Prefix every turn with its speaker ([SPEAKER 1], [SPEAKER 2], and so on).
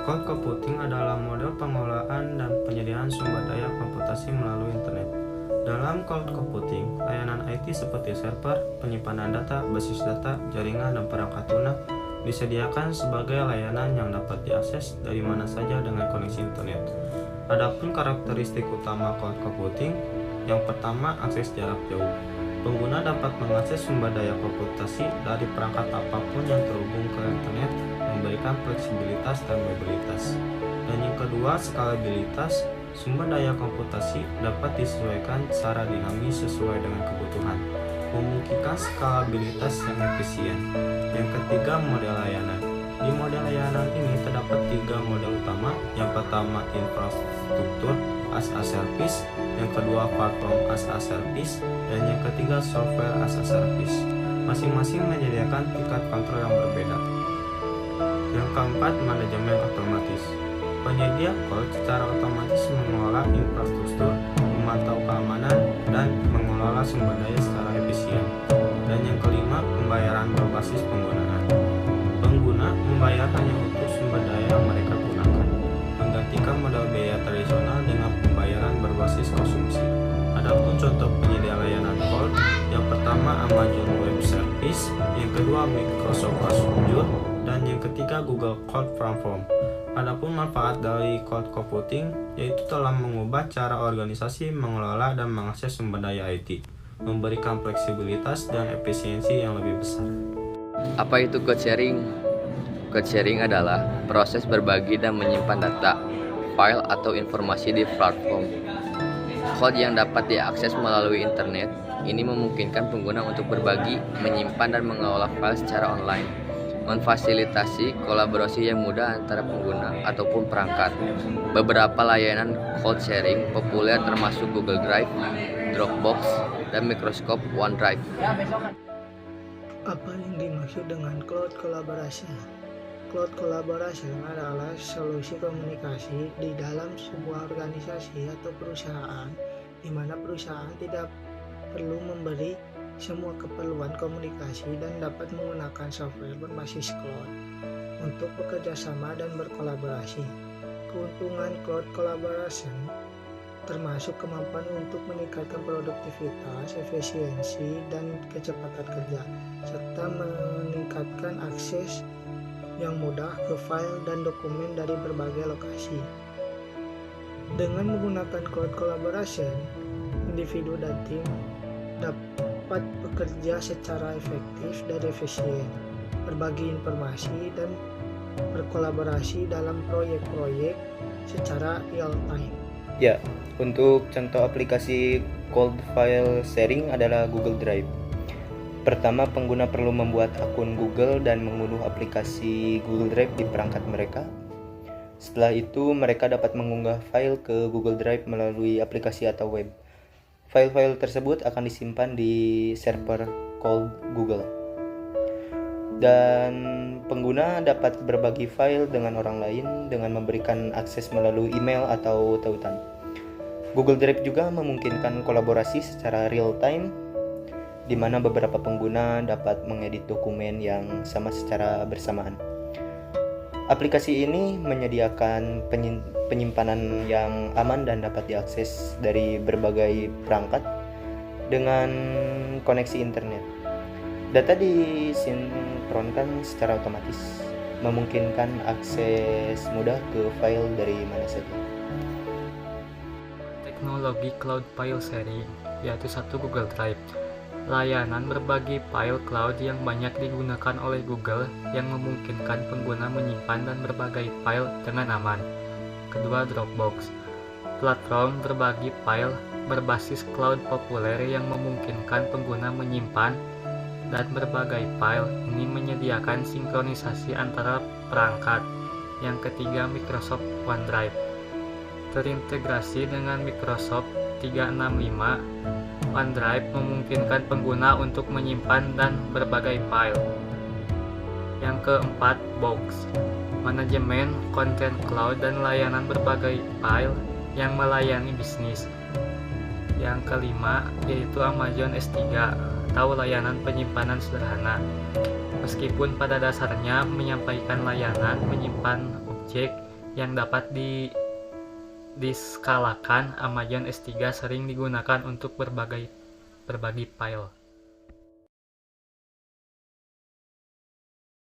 [SPEAKER 1] Cloud computing adalah model pengelolaan dan penyediaan sumber daya komputasi melalui internet. Dalam cloud computing, layanan IT seperti server, penyimpanan data, basis data, jaringan, dan perangkat lunak disediakan sebagai layanan yang dapat diakses dari mana saja dengan koneksi internet. Adapun karakteristik utama cloud computing, yang pertama, akses jarak jauh. Pengguna dapat mengakses sumber daya komputasi dari perangkat apapun yang terhubung ke internet, memberikan fleksibilitas dan mobilitas. Dan yang kedua, skalabilitas. Sumber daya komputasi dapat disesuaikan secara dinamis sesuai dengan kebutuhan, memungkinkan skalabilitas yang efisien. Yang ketiga, model layanan. Di model layanan ini terdapat 3 model utama. Yang pertama, infrastruktur as a service, yang kedua, platform as a service, dan yang ketiga, software as a service. Masing-masing menyediakan tingkat kontrol yang berbeda. Yang keempat, manajemen otomatis. Penyedia cloud secara otomatis mengelola infrastruktur, memantau keamanan, dan mengelola sumber daya secara efisien. Dan yang kelima, pembayaran berbasis penggunaan. Pengguna membayar hanya untuk sumber daya yang mereka gunakan, menggantikan model biaya tradisional dengan pembayaran berbasis konsumsi. Adapun contoh penyedia layanan cloud, yang pertama Amazon Web Service, yang kedua Microsoft Azure, dan yang ketiga Google Cloud Platform. Adapun manfaat dari cloud computing yaitu telah mengubah cara organisasi mengelola dan mengakses sumber daya IT, memberikan fleksibilitas dan efisiensi yang lebih besar.
[SPEAKER 2] Apa itu code sharing? Code sharing adalah proses berbagi dan menyimpan data, file atau informasi di platform cloud yang dapat diakses melalui internet. Ini memungkinkan pengguna untuk berbagi, menyimpan dan mengelola file secara online, memfasilitasi kolaborasi yang mudah antara pengguna ataupun perangkat. Beberapa layanan cloud sharing populer termasuk Google Drive, Dropbox, dan Microsoft OneDrive.
[SPEAKER 3] Apa yang dimaksud dengan cloud collaboration? Cloud collaboration adalah solusi komunikasi di dalam sebuah organisasi atau perusahaan di mana perusahaan tidak perlu memberi semua keperluan komunikasi dan dapat menggunakan software berbasis cloud untuk bekerja sama dan berkolaborasi. Keuntungan cloud collaboration termasuk kemampuan untuk meningkatkan produktivitas, efisiensi, dan kecepatan kerja, serta meningkatkan akses yang mudah ke file dan dokumen dari berbagai lokasi. Dengan menggunakan cloud collaboration, individu dan tim dapat bekerja secara efektif dan efisien, berbagi informasi, dan berkolaborasi dalam proyek-proyek secara real time.
[SPEAKER 4] Ya, untuk contoh aplikasi cloud file sharing adalah Google Drive. Pertama, pengguna perlu membuat akun Google dan mengunduh aplikasi Google Drive di perangkat mereka. Setelah itu, mereka dapat mengunggah file ke Google Drive melalui aplikasi atau web. File-file tersebut akan disimpan di server cloud Google. Dan pengguna dapat berbagi file dengan orang lain dengan memberikan akses melalui email atau tautan. Google Drive juga memungkinkan kolaborasi secara real time, di mana beberapa pengguna dapat mengedit dokumen yang sama secara bersamaan. Aplikasi ini menyediakan penyimpanan yang aman dan dapat diakses dari berbagai perangkat dengan koneksi internet. Data disinkronkan secara otomatis, memungkinkan akses mudah ke file dari mana saja.
[SPEAKER 5] Teknologi cloud file sharing yaitu satu Google Drive, layanan berbagi file cloud yang banyak digunakan oleh Google yang memungkinkan pengguna menyimpan dan berbagai file dengan aman. Kedua, Dropbox, platform berbagi file berbasis cloud populer yang memungkinkan pengguna menyimpan dan berbagai file. Ini menyediakan sinkronisasi antara perangkat. Yang ketiga, Microsoft OneDrive, terintegrasi dengan Microsoft 365. OneDrive memungkinkan pengguna untuk menyimpan dan berbagai file. Yang keempat, Box, manajemen konten cloud dan layanan berbagai file yang melayani bisnis. Yang kelima yaitu Amazon S3 atau layanan penyimpanan sederhana. Meskipun pada dasarnya menyampaikan layanan menyimpan objek, yang dapat diskalakan. Amazon S3 sering digunakan untuk berbagi file.